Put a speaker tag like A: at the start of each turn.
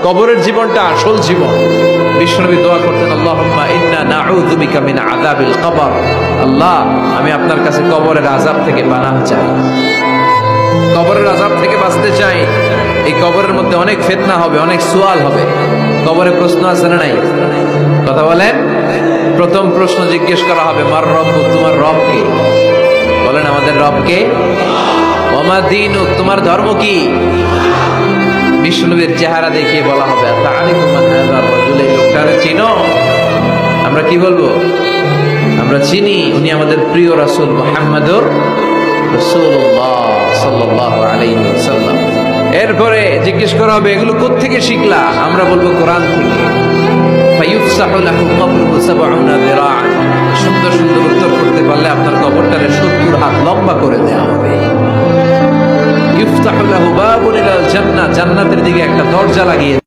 A: কবরের জীবনটা আসল জীবন। বিশ্বনবী দোয়া করতেন, আল্লাহুম্মা ইন্না নাউযু বিকা মিন আযাবিল কবর। আল্লাহ, আমি আপনার কাছে কবরের আযাব থেকে পানাহ চাই, কবরের আযাব থেকে বাঁচতে চাই। এই কবরের মধ্যে অনেক ফিতনা হবে, অনেক সুয়াল হবে। কবরে প্রশ্ন আছে না নাই? কথা বলেন। প্রথম প্রশ্ন জিজ্ঞেস করা হবে, মার রব্বুক, তোমার রব কে? বলেন, আমাদের রব কে? ওয়া মা দীনুক, তোমার ধর্ম কি? বিষ্ণুবীর চেহারা দেখিয়ে বলা হবে, তাআরিফু মান হাযা রাজুল, এই লোকটারে চিনো? আমরা কি বলবো? আমরা চিনি, উনি আমাদের প্রিয় রাসূল মুহাম্মদুর রাসূলুল্লাহ সাল্লাল্লাহু আলাইহি ওয়াসাল্লাম। এরপরে জিজ্ঞেস করা হবে, এগুলো কোত্থেকে শিখলা? আমরা বলবো কোরআন থেকে। ফায়ুফসাহু লাহু কবরুহু ৭০ যিরাআন, সুন্দর সুন্দর উত্তর করতে পারলে আপনার কবরটারে ৭০ হাত লম্বা করে দেওয়া হবে। ইফতাহু লাহু বাবুন ইলাল জান্নাহ, জান্নাতের দিকে একটা দরজা লাগিয়ে